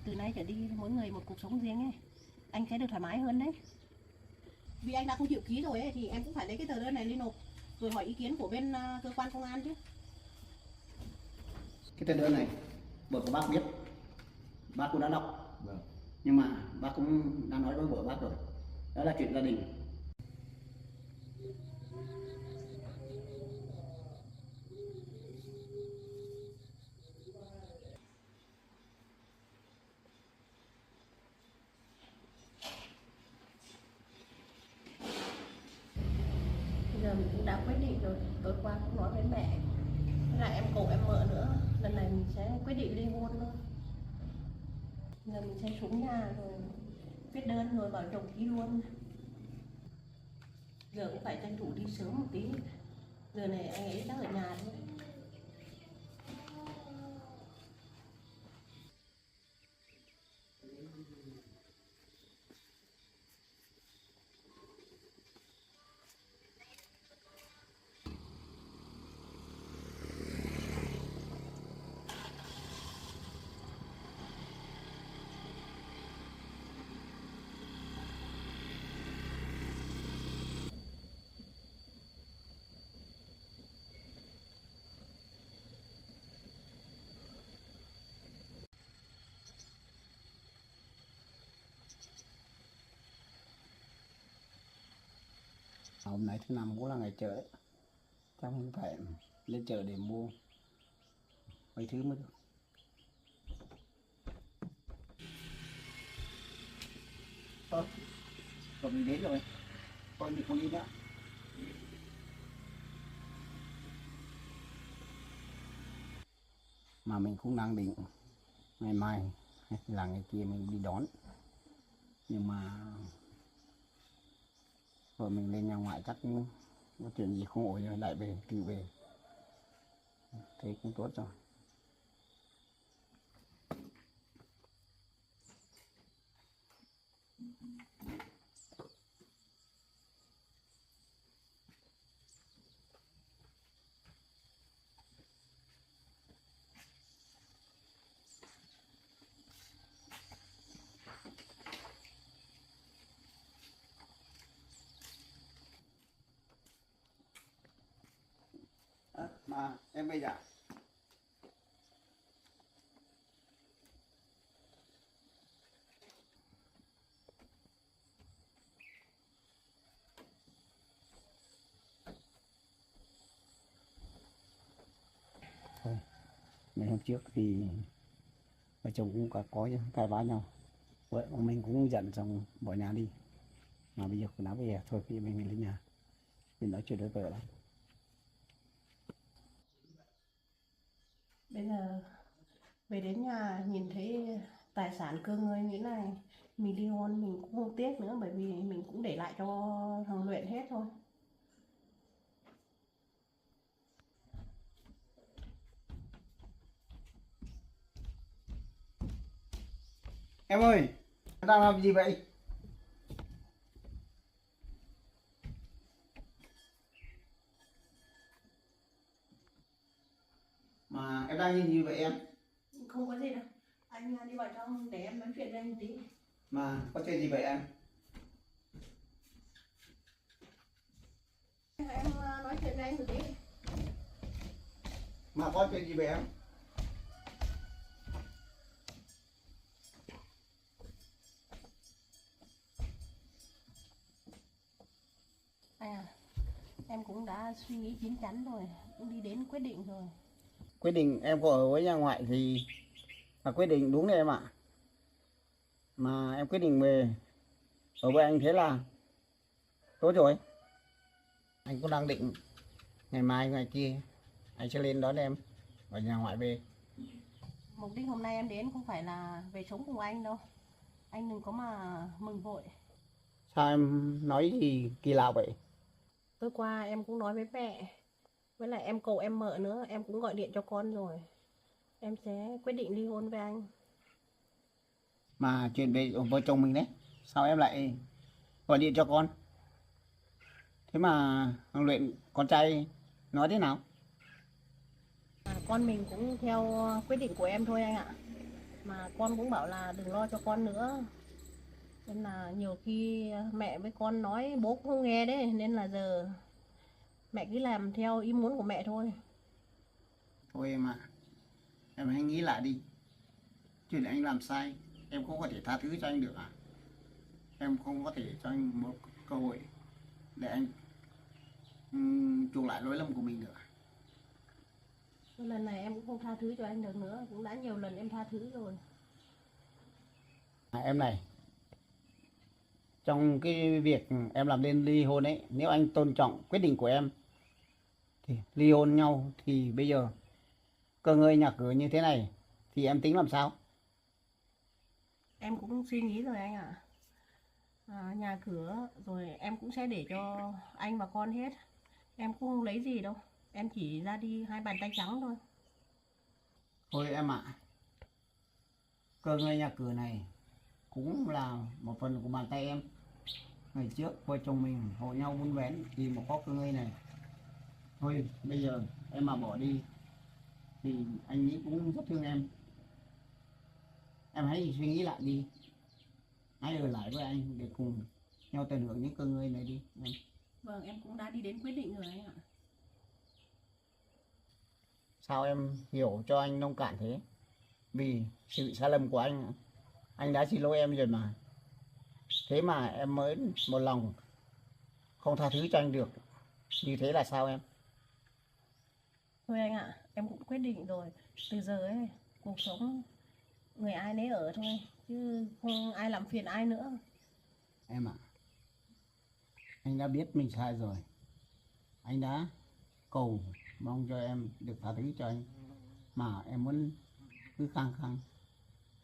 từ nay trở đi mỗi người một cuộc sống riêng ấy, anh sẽ được thoải mái hơn đấy. Vì anh đã không chịu ký rồi ấy, thì em cũng phải lấy cái tờ đơn này đi nộp rồi hỏi ý kiến của bên cơ quan công an chứ. Cái tờ đơn này vợ của bác biết, bác cũng đã đọc. Vâng. Nhưng mà bác cũng đã nói với vợ bác rồi, đó là chuyện gia đình. Bây giờ mình cũng đã quyết định rồi, tối qua cũng nói với mẹ, với lại em cậu em mợ nữa, lần này mình sẽ quyết định ly hôn luôn. Giờ mình sẽ xuống nhà rồi viết đơn rồi bảo chồng ký luôn. Giờ cũng phải tranh thủ đi sớm một tí, giờ này anh ấy đang ở nhà thôi. Hôm nay thứ năm cũng là ngày chợ ấy. Chắc mình phải lên chợ để mua mấy thứ mới được. Thôi, rồi mình đến rồi, thôi mình không đi nữa. Mà mình cũng đang định ngày mai hay là ngày kia mình đi đón, nhưng mà vợ mình lên nhà ngoại chắc có chuyện gì không ổn rồi lại về tự về, thế cũng tốt rồi. Mà em bây giờ thôi, mấy hôm trước thì vợ chồng cũng có cãi vã nhau, vợ của mình cũng giận xong bỏ nhà đi, mà bây giờ cũng đã về thôi thì mình lên nhà mình nói chuyện với vợ lắm. Bây giờ về đến nhà nhìn thấy tài sản cơ ngơi như thế này, mình ly hôn mình cũng không tiếc nữa, bởi vì mình cũng để lại cho thằng Luyện hết thôi. Em ơi, đang làm gì vậy? Mà em đang nhìn gì vậy em? Không có gì đâu, anh đi vào trong để em nói chuyện với anh một tí. Mà có chuyện gì vậy em? Em nói chuyện với anh một tí. Mà có chuyện gì vậy em? Anh à, em cũng đã suy nghĩ chín chắn rồi, cũng đi đến quyết định rồi. Quyết định em có ở với nhà ngoại thì là quyết định đúng đấy em ạ. Mà em quyết định về ở với anh thế là tốt rồi. Anh cũng đang định ngày mai ngày kia anh sẽ lên đón em ở nhà ngoại về. Mục đích hôm nay em đến không phải là về sống cùng anh đâu, anh đừng có mà mừng vội. Sao em nói gì kỳ lạ vậy? Tối qua em cũng nói với mẹ, với lại em cậu em mợ nữa, em cũng gọi điện cho con rồi. Em sẽ quyết định ly hôn với anh. Mà chuyện về vợ chồng mình đấy, sao em lại gọi điện cho con? Thế mà thằng Luyện con trai nói thế nào? Con mình cũng theo quyết định của em thôi anh ạ. Mà con cũng bảo là đừng lo cho con nữa. Nên là nhiều khi mẹ với con nói bố cũng không nghe đấy. Nên là giờ mẹ cứ làm theo ý muốn của mẹ thôi. Thôi em ạ, em hãy nghĩ lại đi. Chuyện anh làm sai, em không có thể tha thứ cho anh được à? Em không có thể cho anh một cơ hội để anh chuộc lại lỗi lầm của mình được à? Lần này em cũng không tha thứ cho anh được nữa. Cũng đã nhiều lần em tha thứ rồi. Em này, trong cái việc em làm lên ly hôn ấy, nếu anh tôn trọng quyết định của em thì ly hôn nhau, thì bây giờ cơ ngơi nhà cửa như thế này thì em tính làm sao? Em cũng suy nghĩ rồi anh ạ. Nhà cửa rồi em cũng sẽ để cho anh và con hết. Em cũng không lấy gì đâu. Em chỉ ra đi hai bàn tay trắng thôi. Thôi em ạ, cơ ngơi nhà cửa này cũng là một phần của bàn tay em. Ngày trước vợ chồng mình hộ nhau vun vén thì một có cơ ngơi này. Thôi bây giờ em mà bỏ đi thì anh nghĩ cũng rất thương em. Em hãy suy nghĩ lại đi, hãy ở lại với anh để cùng nhau tận hưởng những cơ ngơi này đi em. Vâng, em cũng đã đi đến quyết định rồi anh ạ. Sao em hiểu cho anh nông cạn thế? Vì sự sai lầm của anh đã xin lỗi em rồi mà. Thế mà em mới một lòng không tha thứ cho anh được. Như thế là sao em? Thôi anh ạ, em cũng quyết định rồi. Từ giờ ấy, cuộc sống người ai nấy ở thôi. Chứ không ai làm phiền ai nữa. Em ạ, anh đã biết mình sai rồi. Anh đã cầu mong cho em được tha thứ cho anh. Mà em muốn cứ khăng khăng.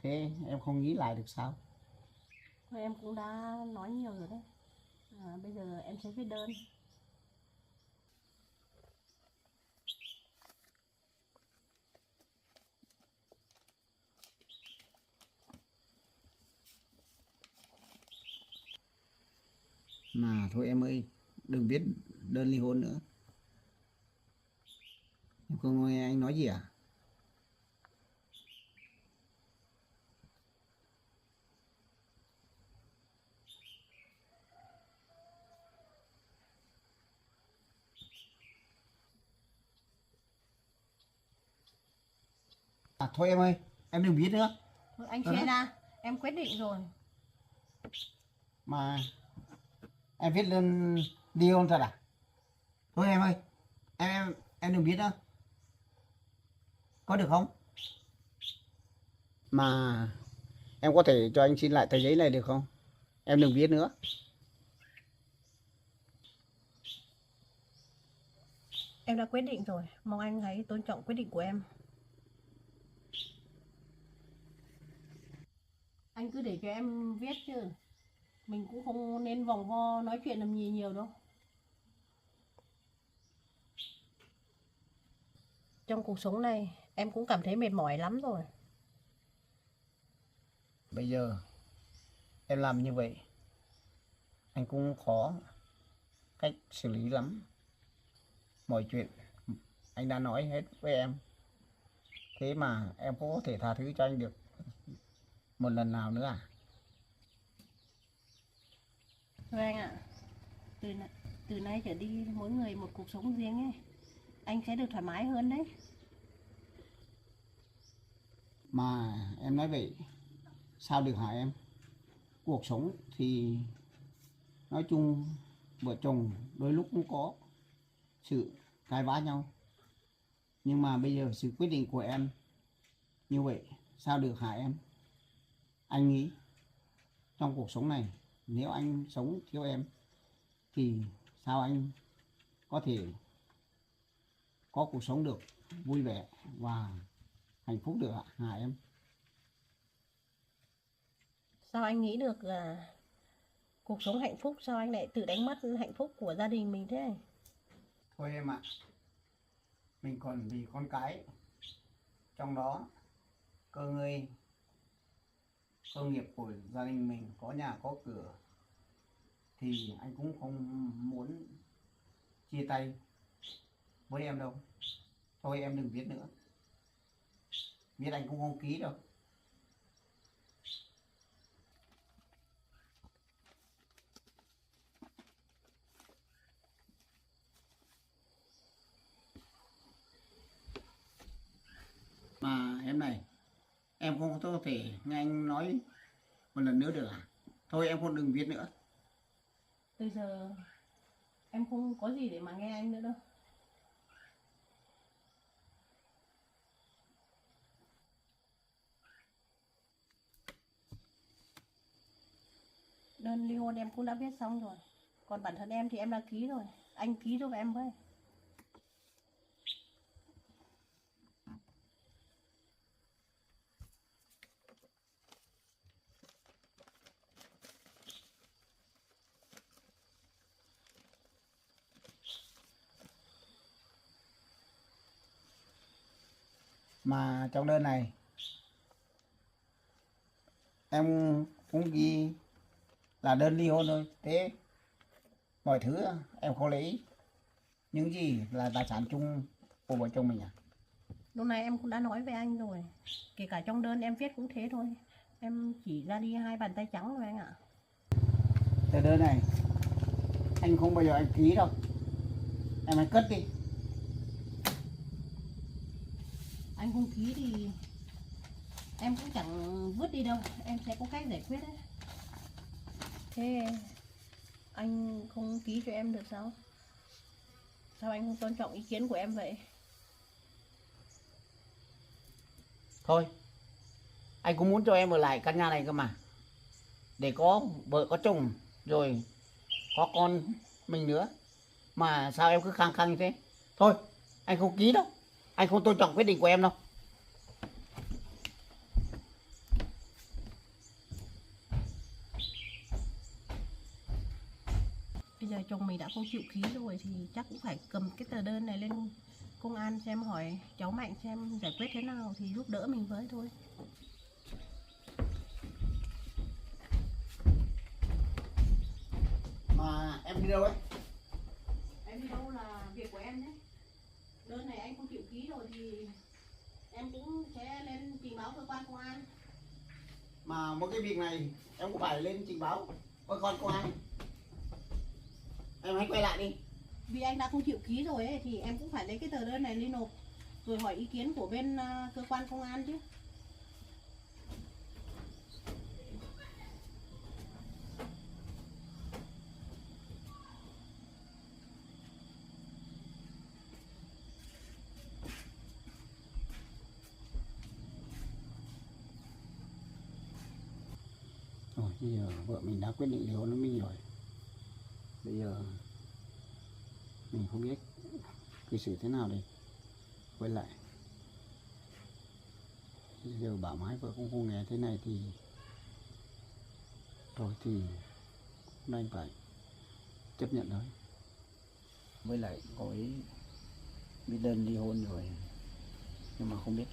Thế em không nghĩ lại được sao? Thôi em cũng đã nói nhiều rồi đấy. Bây giờ em sẽ viết đơn. Mà thôi em ơi, đừng viết đơn ly hôn nữa. Em không nghe anh nói gì à? À thôi em ơi, em đừng viết nữa. Thôi anh chia ra, em quyết định rồi. Mà em viết đơn ly hôn thật à? Thôi em ơi, em đừng viết nữa. Có được không? Mà em có thể cho anh xin lại tờ giấy này được không? Em đừng viết nữa. Em đã quyết định rồi, mong anh hãy tôn trọng quyết định của em. Anh cứ để cho em viết chứ. Mình cũng không nên vòng vo nói chuyện làm gì nhiều đâu. Trong cuộc sống này em cũng cảm thấy mệt mỏi lắm rồi. Bây giờ em làm như vậy anh cũng khó cách xử lý lắm. Mọi chuyện anh đã nói hết với em. Thế mà em cũng có thể tha thứ cho anh được một lần nào nữa à? Thôi anh ạ, từ nay trở đi mỗi người một cuộc sống riêng ấy. Anh sẽ được thoải mái hơn đấy. Mà em nói vậy sao được hả em? Cuộc sống thì nói chung vợ chồng đôi lúc cũng có sự cãi vã nhau. Nhưng mà bây giờ sự quyết định của em như vậy sao được hả em? Anh nghĩ trong cuộc sống này nếu anh sống thiếu em thì sao anh có thể có cuộc sống được vui vẻ và hạnh phúc được hả em? Sao anh nghĩ được cuộc sống hạnh phúc, sao anh lại tự đánh mất hạnh phúc của gia đình mình thế? Thôi em ạ, mình còn vì con cái, trong đó cơ ngơi cơ nghiệp của gia đình mình có nhà có cửa thì anh cũng không muốn chia tay với em đâu. Thôi em đừng viết nữa, viết anh cũng không ký đâu. Em không có thể nghe anh nói một lần nữa được à? Thôi em không đừng viết nữa. Từ giờ em không có gì để mà nghe anh nữa đâu. Đơn ly hôn em cũng đã viết xong rồi. Còn bản thân em thì em đã ký rồi. Anh ký giúp em với. Mà trong đơn này em cũng ghi là đơn ly hôn thôi. Thế mọi thứ em không lấy những gì là tài sản chung của vợ chồng mình à? Lúc này em cũng đã nói với anh rồi. Kể cả trong đơn em viết cũng thế thôi. Em chỉ ra đi 2 bàn tay trắng thôi anh ạ. Tờ đơn này anh không bao giờ anh ký đâu. Em hãy cất đi. Anh không ký thì em cũng chẳng vứt đi đâu. Em sẽ có cách giải quyết đấy. Thế anh không ký cho em được sao? Sao anh không tôn trọng ý kiến của em vậy? Thôi anh cũng muốn cho em ở lại căn nhà này cơ mà, để có vợ có chồng rồi có con mình nữa, mà sao em cứ khăng khăng như thế? Thôi anh không ký đâu, anh không tôn trọng quyết định của em đâu. Bây giờ chồng mình đã không chịu ký rồi thì chắc cũng phải cầm cái tờ đơn này lên công an xem, hỏi cháu Mạnh xem giải quyết thế nào thì giúp đỡ mình với thôi. Mà em đi đâu ấy? Em đi đâu là việc của em đấy. Đơn này anh không chịu ký rồi thì em cũng sẽ lên trình báo cơ quan công an. Mà một cái việc này em cũng phải lên trình báo với con công an. Em hãy quay lại đi. Vì anh đã không chịu ký rồi ấy, thì em cũng phải lấy cái tờ đơn này đi nộp rồi hỏi ý kiến của bên cơ quan công an chứ. Rồi bây giờ vợ mình đã quyết định ly hôn với mình rồi. Bây giờ mình không biết cư xử thế nào đây. Quay lại. Bây giờ bảo mãi vợ cũng không nghe thế này thì thôi thì anh phải chấp nhận thôi. Với lại có ý biết đơn ly hôn rồi, nhưng mà không biết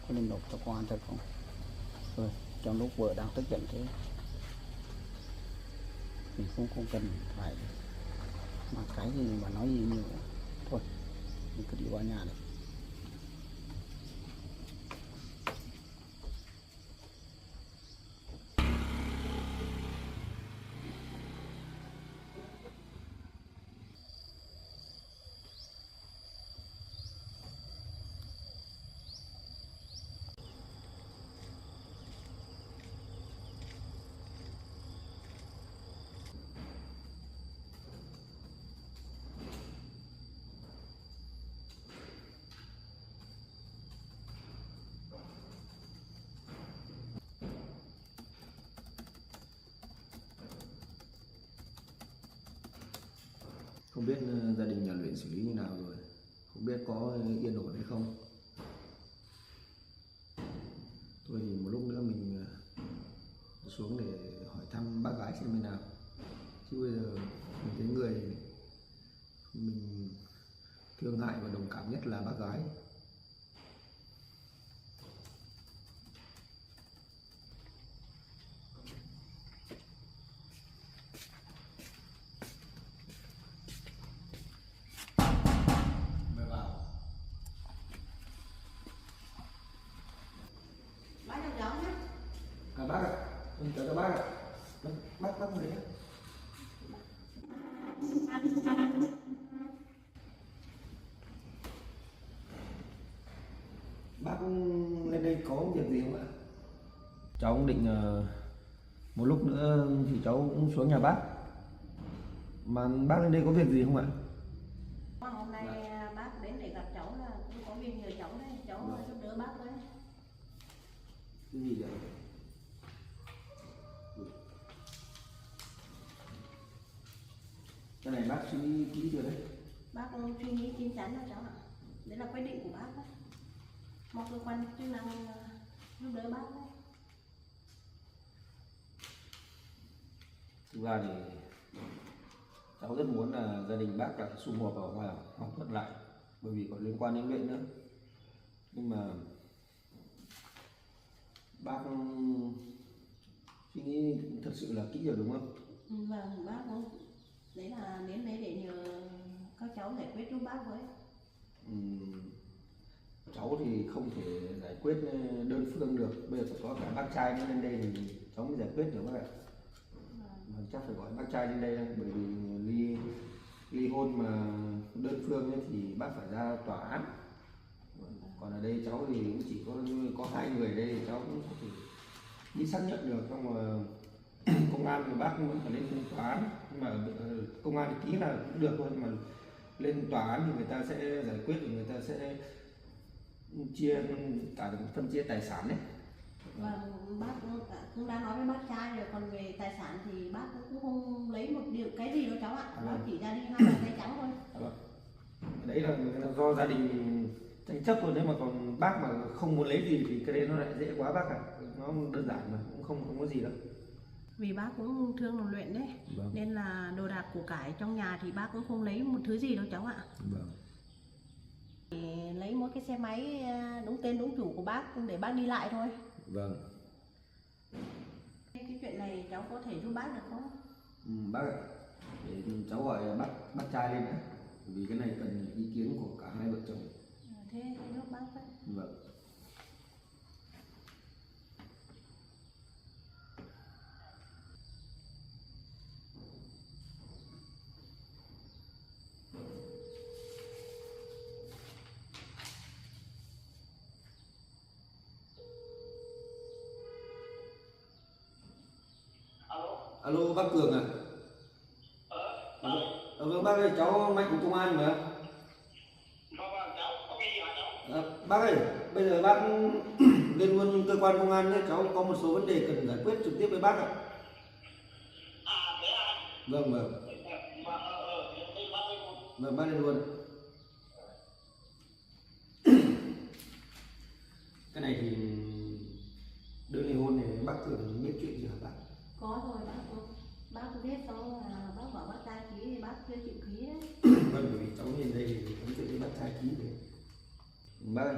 có nên nộp cho công an thật không. Thôi trong lúc vợ đang tức giận thế mình cũng không cần phải mà cái gì mà nói gì nhiều nữa. Thôi mình cứ đi qua nhà này. Không biết gia đình nhà Luyện xử lý như nào rồi, không biết có yên ổn hay không. Thôi thì một lúc nữa mình xuống để hỏi thăm bác gái xem như nào, chứ bây giờ mình thấy người mình thương hại và đồng cảm nhất là bác gái. Bác chào cháu nhé. À bác ạ, tôi chào các bác ạ. Bác ngồi đấy. Bác lên đây có việc gì không ạ? Cháu cũng định một lúc nữa thì cháu cũng xuống nhà bác. Mà bác lên đây có việc gì không ạ? Hôm nay bác đến để gặp cháu là cũng có việc nhờ cháu đây, cháu giúp đỡ bác với. Cái gì vậy? Cái này bác suy nghĩ kỹ chưa đấy? Bác suy nghĩ chín chắn rồi cháu ạ. Đấy là quyết định của bác đấy. Mong cơ quan chức năng giúp đỡ bác đấy. Thực ra thì cháu rất muốn là gia đình bác lại sum họp và hòa thuận lại, bởi vì còn liên quan đến Luyện nữa. Nhưng mà bác suy nghĩ thật sự là kỹ rồi đúng không? Vâng, bác cũng đấy là đến đấy để nhờ các cháu giải quyết giúp bác với. Cháu thì không thể giải quyết đơn phương được, bây giờ phải có cả bác trai nữa lên đây thì cháu mới giải quyết được bác ạ. Mà chắc phải gọi bác trai lên đây thôi, bởi vì ly hôn mà đơn phương ấy thì bác phải ra tòa án. Còn ở đây cháu thì cũng chỉ có hai người ở đây thì cháu cũng có thể đi xác nhận được, xong mà công an thì bác vẫn phải lên tòa án, nhưng mà công an thì ký là cũng được thôi, mà lên tòa án thì người ta sẽ giải quyết, thì người ta sẽ chia cả phân chia tài sản đấy. Vâng, bác cũng đã nói với bác trai rồi, còn về tài sản thì bác cũng không lấy một điều cái gì đâu cháu ạ. Bác chỉ ra đi hai bàn tay trắng thôi. Đấy là do gia đình tranh chấp thôi, nếu mà còn bác mà không muốn lấy gì thì cái đấy nó lại dễ quá bác ạ. Nó đơn giản mà cũng không có gì đâu. Vì bác cũng thương đồng Luyện đấy. Vâng. Nên là đồ đạc của cải trong nhà thì bác cũng không lấy một thứ gì đâu cháu ạ. Vâng. Thì lấy mỗi cái xe máy đúng tên đúng chủ của bác để bác đi lại thôi. Vâng. Cái chuyện này cháu có thể giúp bác được không? Bác ạ, để cháu gọi bác trai lên đấy, vì cái này cần ý kiến của cả hai vợ chồng. Thế giúp bác đấy. Vâng. Alo bác Cường à? Vâng bác ơi, cháu Mạnh của công an mà. Bác ơi, bây giờ bác lên luôn cơ quan công an nhé, cháu có một số vấn đề cần giải quyết trực tiếp với bác ạ. Vâng vâng. Vâng bác lên luôn. Cái này thì đơn ly hôn này bác Cường biết chuyện gì hả bác? Có rồi bác biết xong là bác bảo bác trai ký thì bác chưa chịu ký đấy. Vâng, bởi vì cháu lên đây thì có chuyện với bác trai ký rồi. Bác ơi,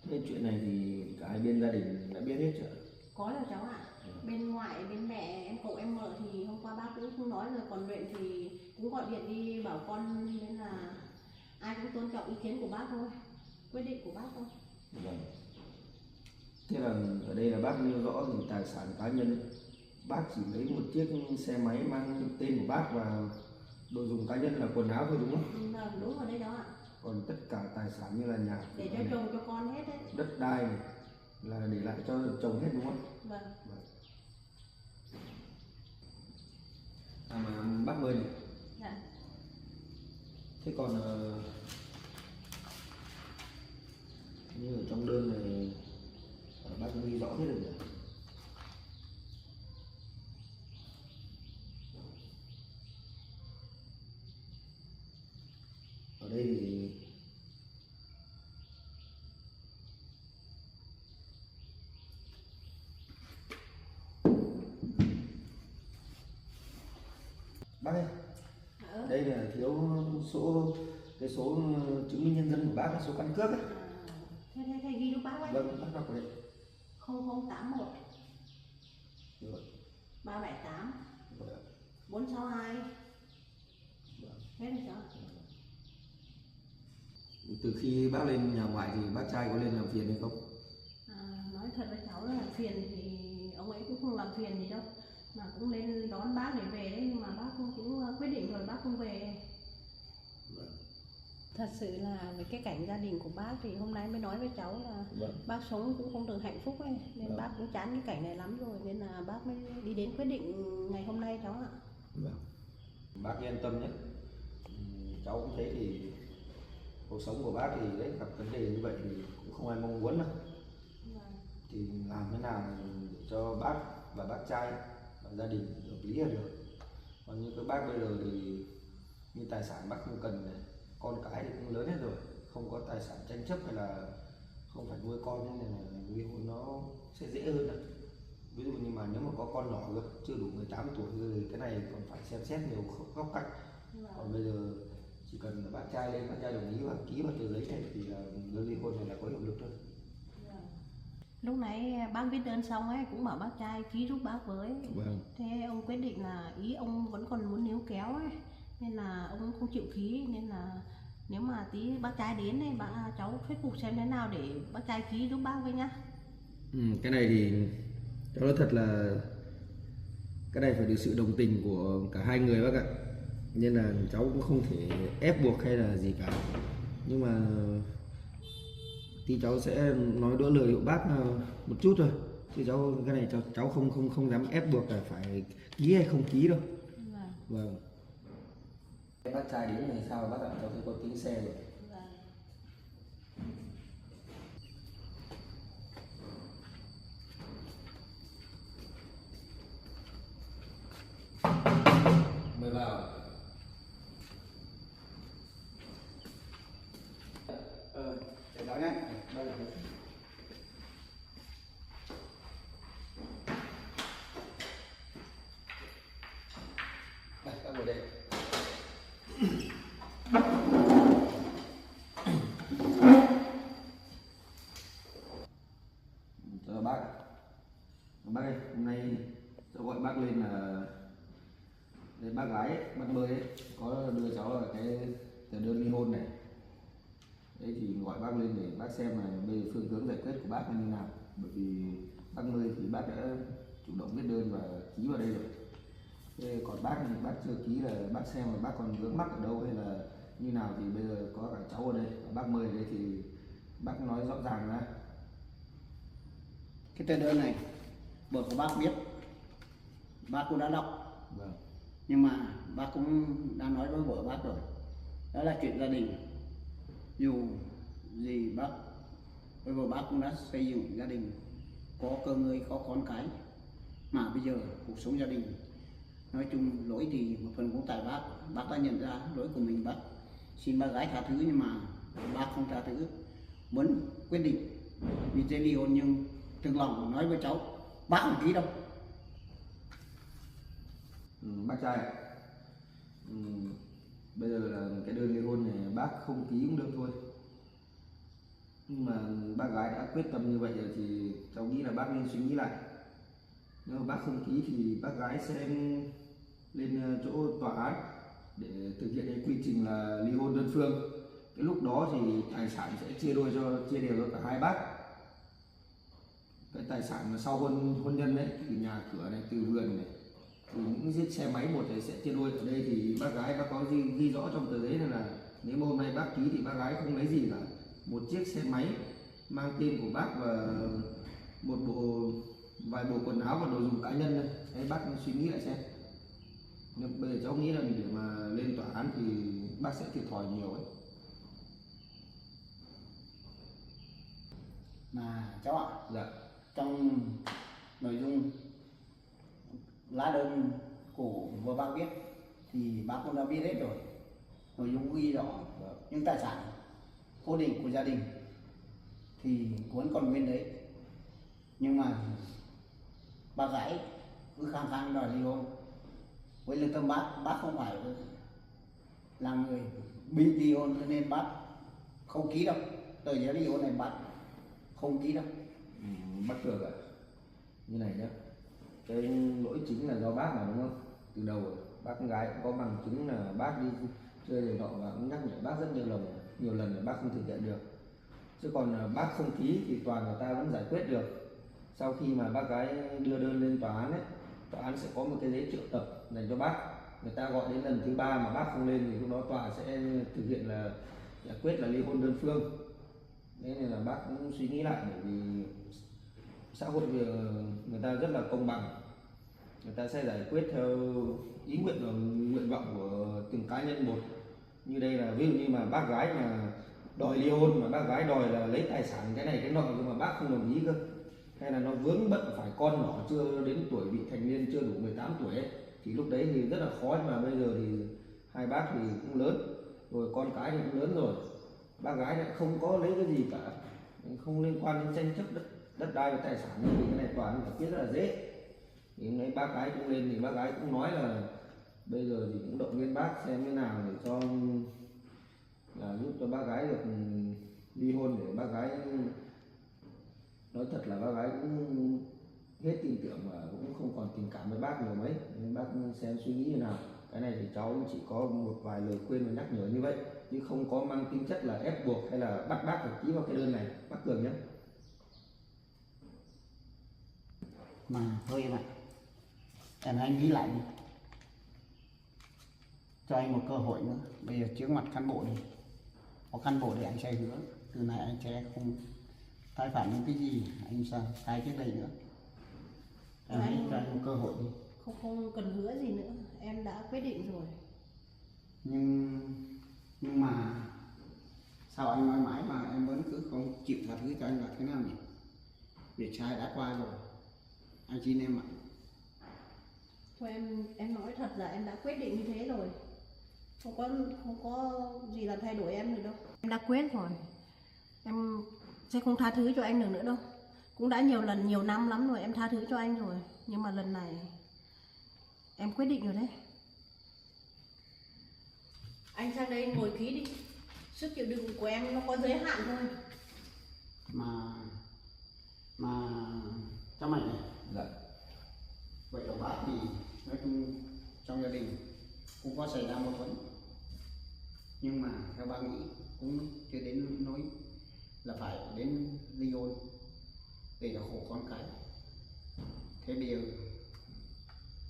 thế chuyện này thì cả hai bên gia đình đã biết hết chưa? Có rồi cháu ạ. Bên ngoại, bên mẹ, em cậu em mợ thì hôm qua bác cũng không nói rồi, còn Luyện thì cũng gọi điện đi bảo con, nên là ai cũng tôn trọng ý kiến của bác thôi, quyết định của bác thôi. Vâng. Thế là ở đây là bác nêu rõ thì tài sản cá nhân bác chỉ lấy một chiếc xe máy mang tên của bác và đồ dùng cá nhân là quần áo thôi đúng không? Vâng, đúng rồi đấy cháu ạ. Còn tất cả tài sản như là nhà Để cửa cho này, chồng cho con hết đấy. đất đai này là để lại cho chồng hết đúng không? Vâng. Vâng. Mà bác ơi này. Dạ. Thế còn như ở trong đơn này bác ghi rõ hết rồi nhỉ? Ở đây thì bác ơi, đây là thiếu cái số chứng minh nhân dân của bác là số căn cước ấy. Thế ghi giúp bác ấy. Vâng, bác đọc vào đây. 0081 Rồi. 378 Rồi ạ. 462. Vâng. Hết rồi cháu. Từ khi bác lên nhà ngoại thì bác trai có lên làm phiền hay không? Nói thật với cháu là phiền thì ông ấy cũng không làm phiền gì đâu, mà cũng lên đón bác để về đấy, nhưng mà bác cũng quyết định rồi bác không về. Vâng. Thật sự là với cái cảnh gia đình của bác thì hôm nay mới nói với cháu là Vâng. bác sống cũng không được hạnh phúc ấy, nên Vâng. bác cũng chán cái cảnh này lắm rồi, nên là bác mới đi đến quyết định ngày hôm nay cháu ạ. Vâng. Bác yên tâm nhé. Cháu cũng thấy thì cuộc sống của bác thì đấy gặp vấn đề như vậy thì cũng không ai mong muốn đâu. Thì làm thế nào để cho bác và bác trai và gia đình hợp lý là được. Còn như các bác bây giờ thì như tài sản bác không cần này, con cái thì cũng lớn hết rồi, không có tài sản tranh chấp hay là không phải nuôi con, nên là ly hôn nó sẽ dễ hơn đấy. Ví dụ như mà nếu mà có con nhỏ cơ, chưa đủ 18 tuổi thì cái này còn phải xem xét nhiều góc cạnh. Còn bây giờ chỉ cần là bác trai lên, bác trai đồng ý và ký vào tờ giấy này thì là đơn ly hôn này là có hiệu lực thôi. Lúc nãy bác viết đơn xong ấy cũng bảo bác trai ký giúp bác với. Vâng. Thế ông quyết định là ý ông vẫn còn muốn níu kéo ấy, nên là ông không chịu ký, nên là nếu mà tí bác trai đến đây cháu thuyết phục xem thế nào để bác trai ký giúp bác với nhá. Cái này thì cháu nói thật là cái này phải được sự đồng tình của cả hai người bác ạ, nên là cháu cũng không thể ép buộc hay là gì cả, nhưng mà thì cháu sẽ nói đỡ lời của bác một chút thôi, chứ cháu cái này cháu không dám ép buộc là phải ký hay không ký đâu. Vâng. Bác trai đến thì sao bác ạ? Cháu thấy có tiếng xe rồi. Mời vào. Để đó nhé. Đây, các ngồi đây. Chào bác. Bác ơi, hôm nay cháu gọi bác lên là để bác gái ấy, bác Bơi ấy, có đưa cháu là cái tờ đơn ly hôn này. Đấy thì gọi bác lên để bác xem là bây giờ phương hướng giải quyết của bác là như nào. Bởi vì bác Bơi thì bác đã chủ động viết đơn và ký vào đây rồi. Thế còn bác thì bác chưa ký, là bác xem là bác còn vướng mắc ở đâu hay là như nào, thì bây giờ có cả cháu ở đây và bác Mời ở đây thì bác nói rõ ràng ra. Cái tờ đơn này vợ của bác biết, bác cũng đã đọc. Vâng. Nhưng mà bác cũng đã nói với vợ bác rồi, đó là chuyện gia đình. Dù gì bác với vợ bác cũng đã xây dựng gia đình, có cơ ngơi, có con cái, mà bây giờ cuộc sống gia đình nói chung lỗi thì một phần cũng tại bác đã nhận ra lỗi của mình, bác xin bác gái tha thứ, nhưng mà bác không tha thứ, muốn quyết định vì giấy ly hôn, nhưng thực lòng nói với cháu bác không ký đâu. Bác trai, bây giờ là cái đơn ly hôn này bác không ký cũng được thôi, nhưng mà bác gái đã quyết tâm như vậy rồi thì cháu nghĩ là bác nên suy nghĩ lại. Nếu mà bác không ký thì bác gái sẽ lên chỗ tòa án để thực hiện cái quy trình là ly hôn đơn phương. Cái lúc đó thì tài sản sẽ chia đều cho cả hai bác. Cái tài sản mà sau hôn nhân đấy, từ nhà cửa này, từ vườn này, từ những chiếc xe máy một thì sẽ chia đôi. Ở đây thì bác gái bác có ghi rõ trong tờ giấy này là nếu mà hôm nay bác ký thì bác gái không lấy gì cả, một chiếc xe máy mang tên của bác và vài bộ quần áo và đồ dùng cá nhân. Đấy, bác suy nghĩ lại xem. Nhưng bây giờ cháu nghĩ là để mà lên tòa án thì bác sẽ thiệt thòi nhiều ấy. Mà cháu ạ, Dạ. trong nội dung lá đơn của vợ bác viết thì bác cũng đã viết hết rồi, nội dung ghi rõ. Nhưng tài sản cố định của gia đình thì vẫn còn nguyên đấy, nhưng mà bà gái cứ khăng khăng đòi ly hôn. Với lương tâm bác không phải là người bị ly hôn, cho nên bác không ký đâu, tờ giấy ly hôn này bác không ký đâu. Bác Cường ạ, như này nhá, cái lỗi chính là do bác mà, đúng không? Từ đầu bác con gái cũng có bằng chứng là bác đi chơi này nọ và cũng nhắc nhở bác rất nhiều lần là bác không thực hiện được. Chứ còn bác không ký thì tòa người ta vẫn giải quyết được. Sau khi mà bác gái đưa đơn lên tòa án ấy, tòa án sẽ có một cái giấy triệu tập dành cho bác. Người ta gọi đến lần thứ 3 mà bác không lên thì lúc đó tòa sẽ thực hiện là giải quyết là ly hôn đơn phương. Thế nên là bác cũng suy nghĩ lại, bởi vì xã hội bây giờ người ta rất là công bằng, người ta sẽ giải quyết theo ý nguyện và nguyện vọng của từng cá nhân một. Như đây là ví dụ như mà bác gái mà đòi ly hôn, mà bác gái đòi là lấy tài sản cái này cái nọ, nhưng mà bác không đồng ý cơ, hay là nó vướng bận phải con nhỏ chưa đến tuổi vị thành niên, chưa đủ 18 tuổi ấy, thì lúc đấy thì rất là khó. Nhưng mà bây giờ thì hai bác thì cũng lớn rồi, con cái thì cũng lớn rồi, bác gái lại không có lấy cái gì cả, không liên quan đến tranh chấp đất đai và tài sản, thì cái này toàn giải quyết rất là dễ. Thì đấy bác gái cũng lên, thì bác gái cũng nói là bây giờ thì cũng động viên bác xem thế nào để cho là giúp cho bác gái được ly hôn, để bác gái nói thật là bác gái cũng hết tin tưởng và cũng không còn tình cảm với bác nhiều mấy, nên bác xem suy nghĩ như nào. Cái này thì cháu chỉ có một vài lời khuyên và nhắc nhở như vậy, chứ không có mang tính chất là ép buộc hay là bắt bác phải ký vào cái đơn này, bác Cường nhé. Mà thôi em ạ, em hãy nghĩ lại đi, cho anh một cơ hội nữa. Bây giờ trước mặt cán bộ đi, có cán bộ thì anh sẽ hứa từ này anh sẽ không tái phạm những cái gì anh sai trước đây nữa. Em hãy cho anh một cơ hội đi. Không cần hứa gì nữa, em đã quyết định rồi. Nhưng mà sao anh nói mãi mà em vẫn cứ không chịu tha thứ cho anh là thế nào nhỉ? Việc sai đã qua rồi, anh xin em ạ. Thôi em nói thật là em đã quyết định như thế rồi, không có gì là thay đổi em nữa đâu. Em đã quyết rồi, em sẽ không tha thứ cho anh được nữa đâu. Cũng đã nhiều lần, nhiều năm lắm rồi em tha thứ cho anh rồi, nhưng mà lần này em quyết định rồi đấy. Anh sang đây ngồi ký đi, sức chịu đựng của em nó có giới hạn thôi. Mà cho mày này. Dạ. Vậy ở bác thì nói chung trong gia đình cũng có xảy ra mâu thuẫn, nhưng mà theo bác nghĩ cũng chưa đến nỗi là phải đến ly hôn để là khổ con cái. Thế bây giờ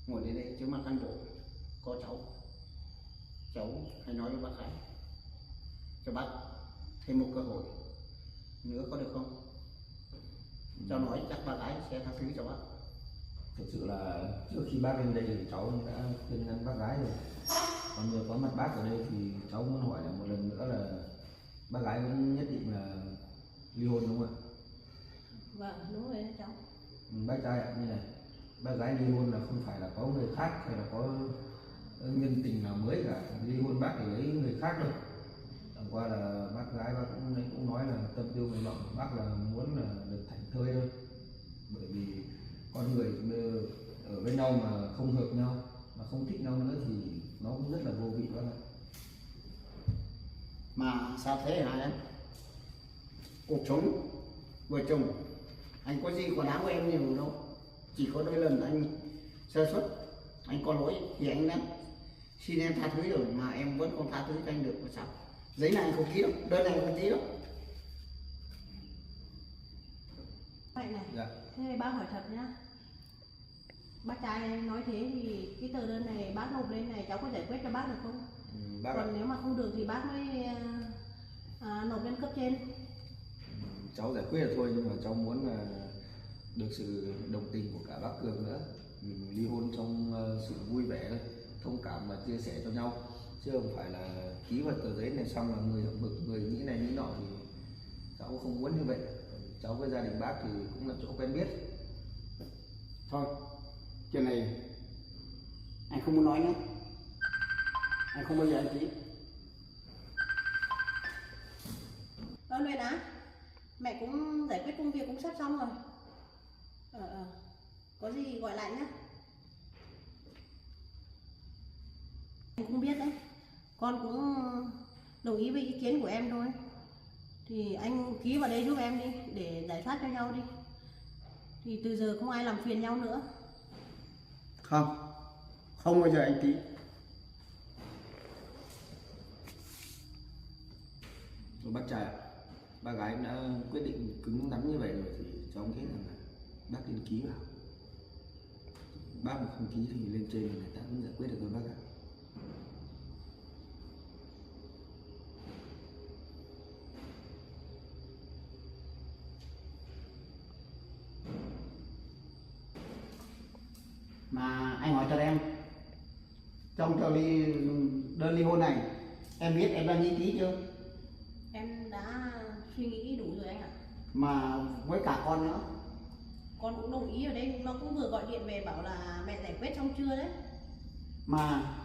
ngồi đến đây trước mặt cán bộ có cháu hãy nói với bác Khải cho bác thêm một cơ hội nữa có được không? Cho nói chắc bác gái sẽ tha thứ cho bác. Thực sự là trước khi bác lên đây thì cháu đã khuyên ngăn bác gái rồi. Còn nhờ có mặt bác ở đây thì cháu muốn hỏi là một lần nữa là bác gái vẫn nhất định là ly hôn đúng không ạ? Vâng, đúng rồi đấy cháu. Bác trai ạ, như này, bác gái ly hôn là không phải là có người khác hay là có nhân tình nào mới cả. Ly hôn bác để lấy người khác đâu. Chẳng qua là bác gái bác cũng nói là tâm tư nguyện vọng của bác là muốn là được thảnh thơi thôi. Bởi vì con người ở với nhau mà không hợp nhau, mà không thích nhau nữa thì nó cũng rất là vô vị bác ạ. Mà sao thế hả em? Cuộc sống vợ chồng anh có gì có đáng với em nhiều đâu, chỉ có đôi lần anh sơ suất, anh có lỗi thì anh đã xin em tha thứ rồi mà em vẫn không tha thứ cho anh được. Mà sao giấy này anh không ký đâu, đơn này anh không ký đâu. Vậy này, Dạ. thế bác hỏi thật nhá, bác trai nói thế thì cái tờ đơn này bác nộp lên này cháu có giải quyết cho bác được không? Bác Còn ạ. nếu mà không được thì bác mới nộp lên cấp trên. Cháu giải quyết được thôi, nhưng mà cháu muốn là được sự đồng tình của cả bác Cường nữa. Mình ly hôn trong sự vui vẻ thôi, thông cảm và chia sẻ cho nhau, chứ không phải là ký vào tờ giấy này xong là người bực người nghĩ này nghĩ nọ. Thì cháu không muốn như vậy. Cháu với gia đình bác thì cũng là chỗ quen biết. Thôi chuyện này anh không muốn nói nữa, anh không bao giờ anh ký. Luyện á, mẹ cũng giải quyết công việc cũng sắp xong rồi. Có gì gọi lại nhá. Anh cũng biết đấy, con cũng đồng ý với ý kiến của em thôi. Thì anh ký vào đây giúp em đi, để giải thoát cho nhau đi. Thì từ giờ không ai làm phiền nhau nữa. Không bao giờ anh ký. Rồi bác trai ạ, bác gái đã quyết định cứng rắn như vậy rồi thì cháu thấy rằng là bác nên ký vào. Bác mà không ký thì lên trên người ta cũng giải quyết được thôi bác ạ. Mà anh hỏi cho em, trong tờ đơn ly hôn này em biết em đang nghĩ ký chưa? Em đã suy nghĩ đủ rồi anh ạ. Mà với cả con nữa. Con cũng đồng ý ở đây, nó cũng vừa gọi điện về bảo là mẹ giải quyết xong chưa đấy. Mà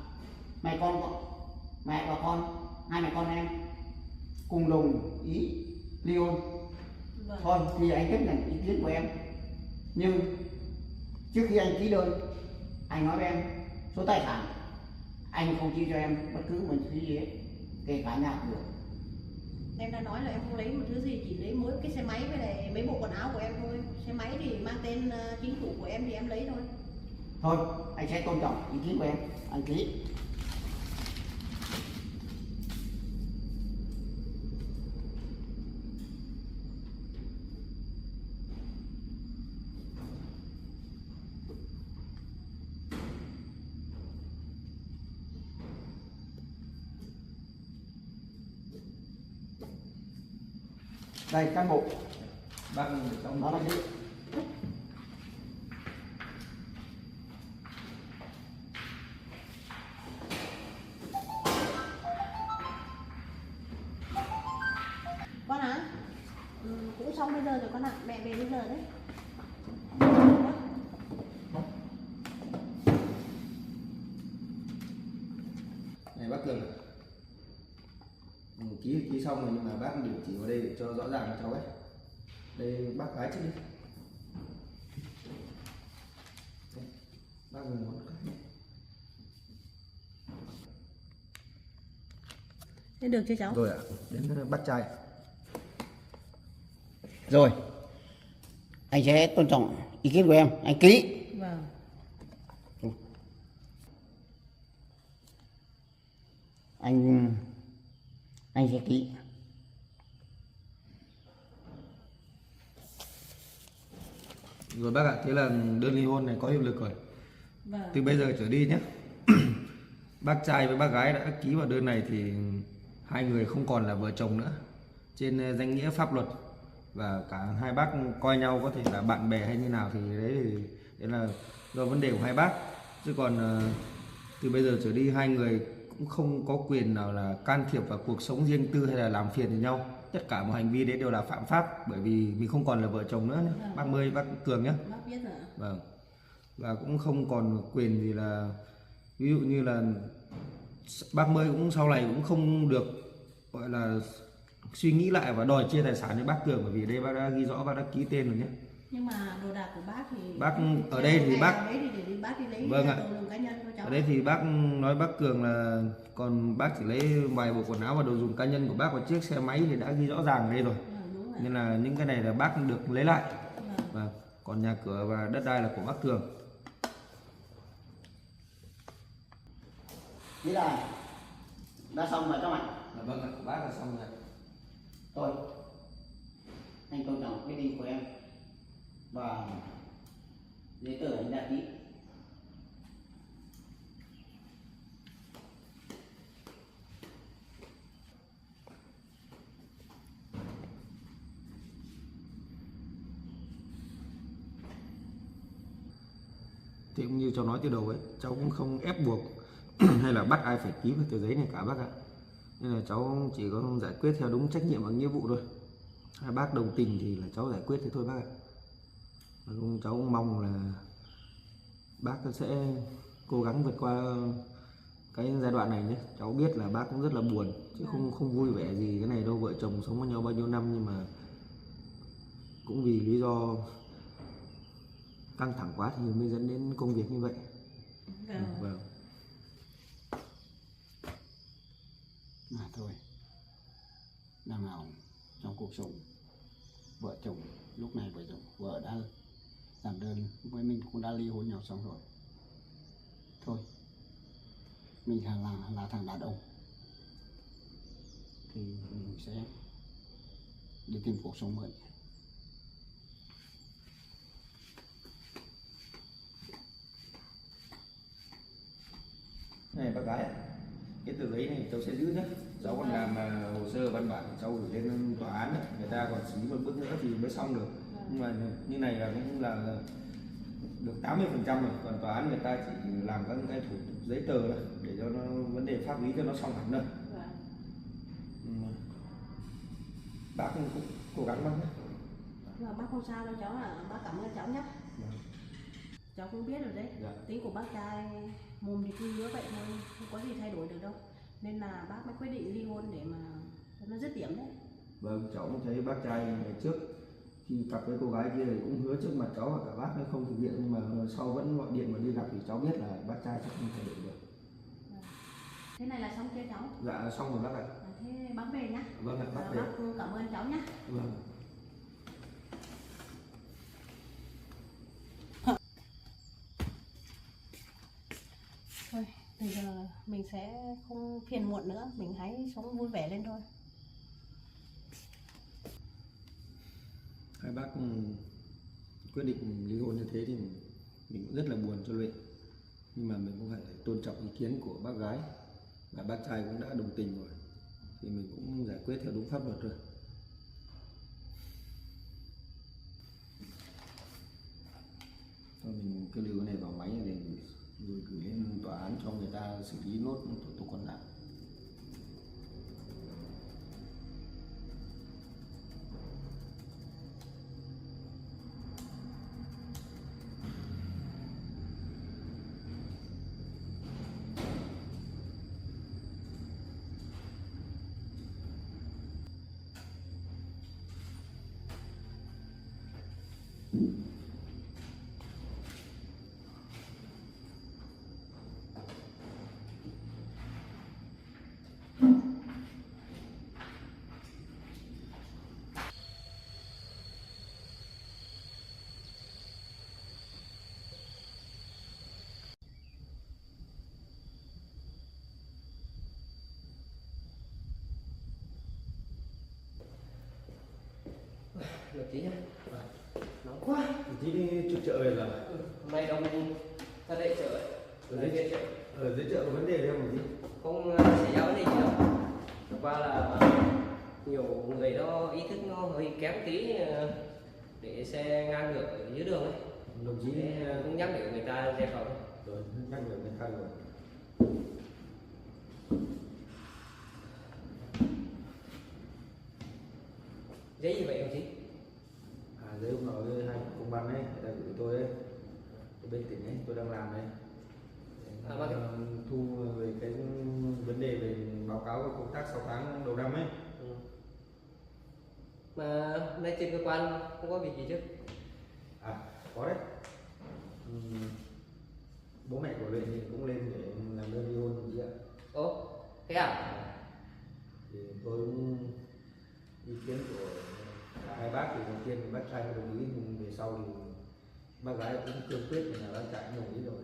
mẹ và con, hai mẹ con em cùng đồng ý ly hôn. Vâng. Thôi thì anh chấp nhận ý kiến của em, nhưng trước khi anh ký đơn anh nói với em số tài sản anh không chia cho em bất cứ một thứ gì hết, kể cả nhà cửa. Em đã nói là em không lấy một thứ gì, chỉ lấy mỗi cái xe máy với lại mấy bộ quần áo của em thôi. Xe máy thì mang tên chính chủ của em thì em lấy thôi. Thôi anh sẽ tôn trọng ý kiến của em, anh ký. Đây cán bộ, Bác để trong đó là gì? Con hả? Cũng xong bây giờ rồi con ạ, mẹ về bây giờ đấy. này bác Cường ạ. Ký xong rồi, nhưng mà bác điều chỉ vào đây để cho rõ ràng cho cháu ấy. Đây bác gái trước đi. Đây, bác dùng ngón cái. Thế được chưa cháu? Rồi ạ, đến bác trai. Rồi anh sẽ tôn trọng ý kiến của em, anh ký. Vâng. Anh sẽ ký. Rồi bác ạ, thế là đơn ly hôn này có hiệu lực rồi. Vâng. Từ bây giờ trở đi nhé. Bác trai với bác gái đã ký vào đơn này thì hai người không còn là vợ chồng nữa trên danh nghĩa pháp luật, và cả hai bác coi nhau có thể là bạn bè hay như nào thì đấy là do vấn đề của hai bác, chứ còn từ bây giờ trở đi hai người cũng không có quyền nào là can thiệp vào cuộc sống riêng tư hay là làm phiền đến nhau. Tất cả mọi hành vi đấy đều là phạm pháp, bởi vì mình không còn là vợ chồng nữa nhé. Bác Mươi, bác Cường nhé. Bác biết rồi ạ. Vâng. Và cũng không còn quyền gì là, ví dụ như là bác Mươi cũng sau này cũng không được gọi là suy nghĩ lại và đòi chia tài sản cho bác Cường, bởi vì đây bác đã ghi rõ, bác đã ký tên rồi nhé. Nhưng mà đồ đạc của bác thì Bác ở đây thì bác đấy thì để bác đi lấy. Vâng ạ. Đồ dùng cá nhân của cháu. Ở đây thì bác nói bác Cường là còn bác chỉ lấy vài bộ quần áo và đồ dùng cá nhân của bác, và chiếc xe máy thì đã ghi rõ ràng ở đây rồi. Đúng rồi. Nên là những cái này là bác được lấy lại. Vâng. Và còn nhà cửa và đất đai là của bác Cường. Thế là đã xong rồi các bạn. Vâng ạ, bác là xong rồi. Thôi anh tôn trọng quyết định của em và giấy tờ anh đã ký. Thì cũng như cháu nói từ đầu ấy, cháu cũng không ép buộc hay là bắt ai phải ký vào tờ giấy này cả bác ạ. Nên là cháu chỉ có giải quyết theo đúng trách nhiệm và nghĩa vụ thôi. Hai bác đồng tình thì là cháu giải quyết thế thôi bác ạ. Cháu cũng mong là bác sẽ cố gắng vượt qua cái giai đoạn này nhé. Cháu biết là bác cũng rất là buồn, chứ không vui vẻ gì cái này đâu. Vợ chồng sống với nhau bao nhiêu năm, nhưng mà cũng vì lý do căng thẳng quá thì mới dẫn đến công việc như vậy. Vâng. Mà thôi, đằng nào trong cuộc sống vợ chồng, lúc này vợ chồng vợ đã làm đơn với mình cũng đã ly hôn nhau xong rồi. Thôi mình là thằng đàn ông thì mình sẽ đi tìm cuộc sống mới. Này bác gái ạ, cái tờ giấy này cháu sẽ giữ nhé. Cháu còn làm hồ sơ văn bản cháu gửi lên tòa án ấy. Người ta còn xử lý một bước nữa thì mới xong được. Nhưng mà như này là cũng là được 80% rồi, còn tòa án người ta chỉ làm các cái thủ tục giấy tờ đó để cho nó vấn đề pháp lý cho nó xong hẳn rồi. Vâng. Ừ. Bác cũng cố gắng bác nhé. Bác không sao đâu cháu, là bác cảm ơn cháu nhé. Vâng. Cháu cũng biết rồi đấy. Dạ. Tính của bác trai mồm thì cứ hứa vậy thôi, không có gì thay đổi được đâu, nên là bác mới quyết định ly hôn để mà cho nó dứt điểm đấy. Vâng, cháu cũng thấy bác trai ngày trước khi cặp với cô gái kia thì cũng hứa trước mặt cháu và cả bác nó không thực hiện, nhưng mà sau vẫn gọi điện và đi gặp thì cháu biết là bác trai chắc không thay đổi được. Thế này là xong chưa cháu? Dạ xong rồi bác ạ. Thế bác về nhá. Vâng ạ, bác về. Bác cảm ơn cháu nhá. Vâng. Thôi, bây giờ mình sẽ không phiền muộn nữa, mình hãy sống vui vẻ lên thôi. Hai bác quyết định ly hôn như thế thì mình cũng rất là buồn cho Luyện, nhưng mà mình cũng phải tôn trọng ý kiến của bác gái và bác trai cũng đã đồng tình rồi thì mình cũng giải quyết theo đúng pháp luật rồi. Thôi mình cứ lưu cái này vào máy để rồi gửi lên tòa án cho người ta xử lý nốt thủ tục còn lại. Được tí nhá. Nóng Quá, tí đi chụp chợ về là hôm nay đông ra đây chợ ấy. ở dưới chợ có vấn đề gì không gì? Không xảy ra vấn đề gì đâu. Thực qua là nhiều người nó ý thức nó hơi kém tí, để xe ngang ngược ở dưới đường ấy. Đồng chí Thế cũng nhắc nhở người ta xe phòng. rồi nhắc nhở người ta rồi. Giấy gì vậy đồng chí? Giấy hôm nọ hai công văn ấy người ta gửi tôi ấy, ở bên tỉnh ấy tôi đang làm đây. Thu về cái vấn đề về báo cáo công tác 6 tháng đầu năm ấy. Ừ. Mà nay trên cơ quan không có việc gì chứ? Có đấy. Bố mẹ của Luyện thì cũng lên để làm đơn ly hôn chị ạ. Ồ, thế à? Thì tôi cũng ý kiến của hai bác thì đầu tiên thì bác trai đồng ý, nhưng về sau thì bác gái cũng cương quyết thì là bác trai cũng đồng ý rồi.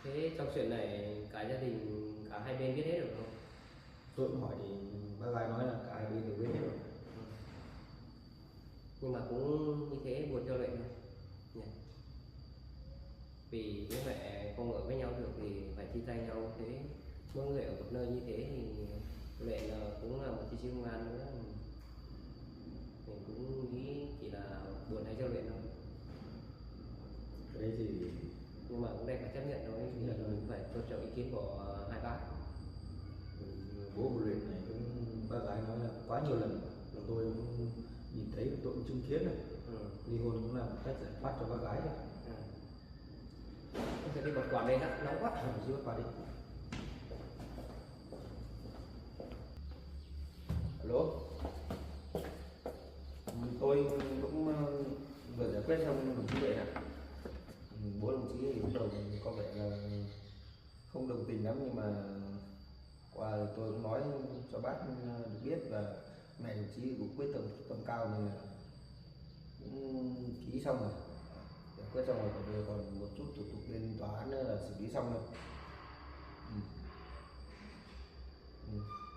Thế trong chuyện này cả gia đình, cả hai bên biết hết rồi không? Tôi cũng hỏi thì bác gái nói là cả hai bên đều biết hết rồi. Nhưng mà cũng như thế buồn cho Lệ thôi nhỉ? Vì bố mẹ không ở với nhau được thì phải chia tay nhau, thế mỗi người ở một nơi như thế thì Lệ là cũng là một chiến sĩ công an nữa, mình cũng nghĩ chỉ là buồn thay cho Lệ thôi. Cái đấy thì Nhưng mà cũng đành phải chấp nhận thôi, vì mình phải tôn trọng ý kiến của hai bác. bố của Luyện này cũng bác gái nói là quá nhiều lần mà tôi cũng nhìn thấy, tôi cũng chứng kiến này. Ly hôn cũng là một cách giải thoát cho bác gái đấy. Tôi sẽ đi bật quạt lên đó, nóng quá. Giữ qua đi. Alo. Tôi cũng vừa giải quyết xong đồng chí Luyện ạ. Bố đồng chí thì lúc đầu có vẻ là không đồng tình lắm, nhưng mà qua rồi tôi cũng nói cho bác được biết, và mẹ đồng chí cũng quyết tâm cao nên là cũng ký xong rồi, giải quyết xong rồi, còn một chút thủ tục lên tòa án nữa là xử lý xong rồi.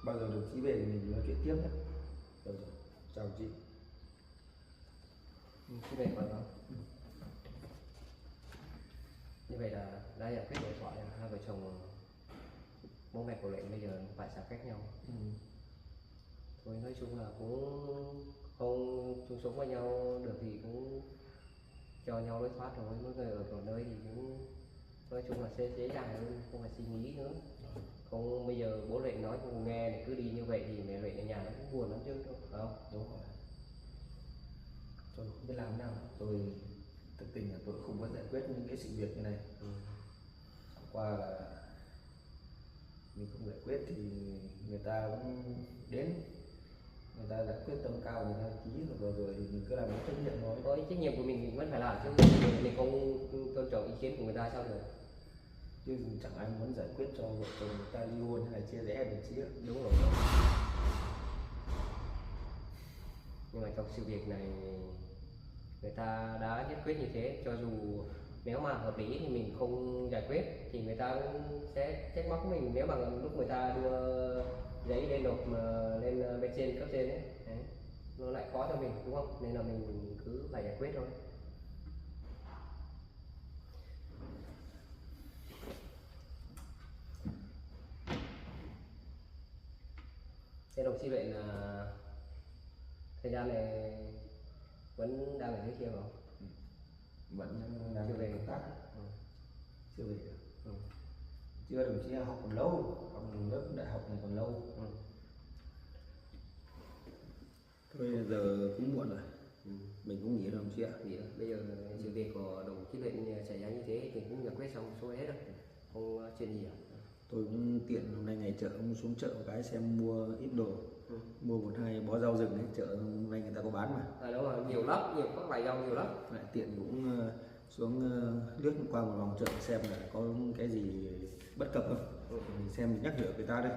Bao giờ đồng chí về thì mình nói chuyện tiếp nhé. Rồi, chào chị. Chị về khỏi không? Như vậy là đã giải quyết đối thoại là hai vợ chồng bố mẹ của Lệ bây giờ phải xa cách nhau. Thôi nói chung là cũng không chung sống với nhau được thì cũng cho nhau lối thoát rồi, mỗi người ở một nơi thì cũng nói chung là sẽ dễ dàng hơn, không phải suy nghĩ nữa. Không bây giờ bố Lệ nói không nghe thì cứ đi như vậy thì mẹ Lệ ở nhà nó cũng buồn lắm chứ, phải không? Đúng rồi. Tôi không biết làm thế nào. Tôi thực tình là tôi không có giải quyết những cái sự việc như này. Chẳng qua là mình không giải quyết thì người ta cũng đến, người ta đã quyết tâm cao, người ta ký rồi thì mình cứ làm cái trách nhiệm thôi. Có trách nhiệm của mình vẫn phải làm chứ, mình không tôn trọng ý kiến của người ta sao được. Chứ chẳng ai muốn giải quyết cho vợ chồng người ta ly hôn hay là chia rẽ đồng chí. Đúng rồi. Nhưng mà trong sự việc này người ta đã nhất quyết như thế, cho dù nếu mà hợp lý thì mình không giải quyết thì người ta cũng sẽ trách móc mình nếu mà lúc người ta đưa giấy lên nộp mà lên bên trên cấp trên ấy. Đấy, nó lại khó cho mình đúng không, nên là mình cứ phải giải quyết thôi. Thế đồng chí vậy là thời gian này vẫn đang ở dưới kia không? Vẫn đang Chưa về. công tác. Chưa về được. Ừ. Chưa, đồng chí học còn lâu, học lớp đại học này còn lâu. Ừ. Thôi giờ cũng muộn rồi. Mình cũng nghỉ rồi đồng chí ạ. Thì bây giờ sự việc của đồng chí Lệnh xảy ra như thế thì cũng giải quyết xong số hết rồi, không chuyện gì à? Tôi cũng tiện hôm nay ngày chợ ông xuống chợ một cái xem mua ít đồ. Mua 1-2 bó rau rừng đấy, chợ hôm nay người ta có bán mà. Đúng rồi, nhiều lắm, nhiều các loại rau nhiều lắm. Lại tiện cũng xuống lướt qua một vòng chợ xem là có cái gì bất cập không. Mình xem mình nhắc nhở người ta đây.